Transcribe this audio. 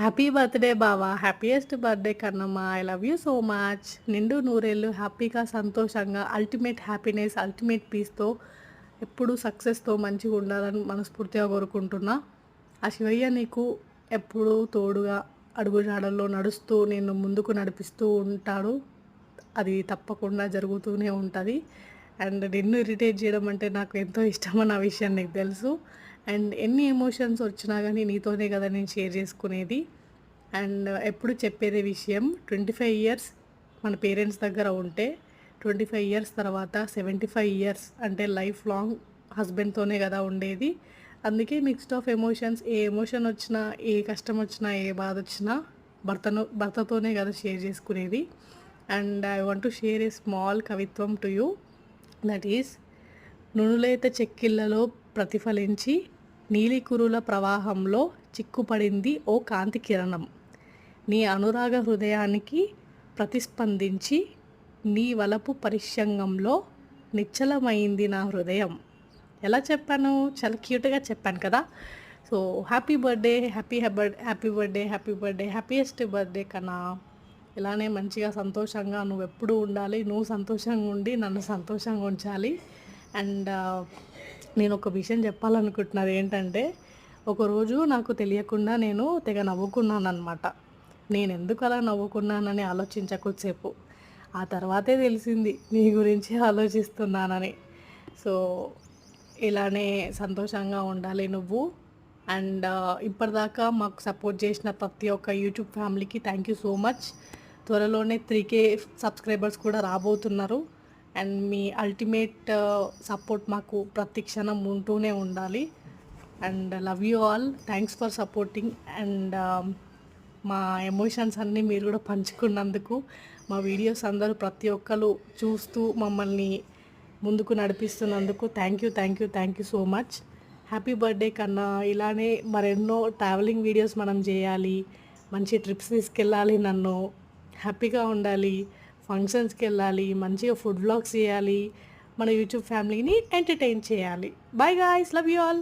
Happy birthday బావ! Happiest birthday Kannamma! I love you so much. నిండు నూరేళ్ళు హ్యాపీగా, సంతోషంగా, అల్టిమేట్ హ్యాపీనెస్, అల్టిమేట్ పీస్‌తో, ఎప్పుడు సక్సెస్‌తో మంచిగా ఉండాలని మనస్ఫూర్తిగా కోరుకుంటున్నా. ఆ శివయ్య నీకు ఎప్పుడూ తోడుగా అడుగుజాడల్లో నడుస్తూ నిన్ను ముందుకు నడిపిస్తూ ఉంటాడు. అది తప్పకుండా జరుగుతూనే ఉంటది. అండ్ నిన్ను ఇరిటేట్ చేయడం అంటే నాకు ఎంతో ఇష్టమన్న విషయం నీకు తెలుసు. అండ్ ఎన్ని ఎమోషన్స్ వచ్చినా గానీ నీతోనే కదా నేను షేర్ చేసుకునేది. అండ్ ఎప్పుడు చెప్పేదే విషయం 25 ఇయర్స్ మన పేరెంట్స్ దగ్గర ఉంటే 25 ఇయర్స్ తర్వాత 75 ఇయర్స్ అంటే లైఫ్ లాంగ్ హస్బెండ్‌తోనే కదా ఉండేది. అందుకే mixed of emotions, A emotion వచ్చినా, ఏ కష్టం వచ్చినా, ఏ బాధ వచ్చినా భర్తతోనే కదా షేర్ చేసుకునేది. And I want to share a small కవిత్వం టు యూ. దట్ ఈస్: నునులేత చెక్కిళ్ళలో ప్రతిఫలించి నీలికురుల ప్రవాహంలో చిక్కుపడింది ఓ కాంతి కిరణం. నీ అనురాగ హృదయానికి ప్రతిస్పందించి నీ వలపు పరిష్యంగంలో నిశ్చలమైంది నా హృదయం. ఎలా చెప్పాను? చాలా క్యూట్‌గా చెప్పాను కదా! So happy birthday, happy birthday, happy birthday, happiest birthday కన్నా. ఇలానే మంచిగా సంతోషంగా నువ్వెప్పుడూ ఉండాలి. నువ్వు సంతోషంగా ఉండి నన్ను సంతోషంగా ఉంచాలి. అండ్ నేను ఒక విషయం చెప్పాలనుకుంటున్నది ఏంటంటే, ఒకరోజు నాకు తెలియకుండా నేను తెగ నవ్వుకున్నాననమాట. నేనెందుకు అలా నవ్వుకున్నానని ఆలోచించా కొద్దిసేపు. ఆ తర్వాతే తెలిసింది నీ గురించి ఆలోచిస్తున్నానని. సో ఇలానే సంతోషంగా ఉండాలి నువ్వు. అండ్ ఇప్పటిదాకా మాకు సపోర్ట్ చేసిన ప్రతి ఒక్క యూట్యూబ్ ఫ్యామిలీకి థ్యాంక్ యూ సో మచ్. త్వరలోనే 3K సబ్స్క్రైబర్స్ కూడా రాబోతున్నారు. అండ్ మీ అల్టిమేట్ సపోర్ట్ మాకు ప్రతి క్షణం ఉంటూనే ఉండాలి. And love you all. Thanks for supporting. And మా ఎమోషన్స్ అన్నీ మీరు కూడా పంచుకున్నందుకు, మా వీడియోస్ అందరూ ప్రతి ఒక్కరు చూస్తూ మమ్మల్ని ముందుకు నడిపిస్తున్నందుకు thank you so much. Happy birthday కన్నా. ఇలానే మరెన్నో ట్రావెలింగ్ వీడియోస్ మనం చేయాలి. మంచి ట్రిప్స్ తీసుకెళ్ళాలి నన్ను. హ్యాపీగా ఉండాలి. ఫంక్షన్స్‌కి వెళ్ళాలి. మంచిగా ఫుడ్ వ్లాగ్స్ చేయాలి. మన యూట్యూబ్ ఫ్యామిలీని ఎంటర్టైన్ చేయాలి. By guys. Love you all.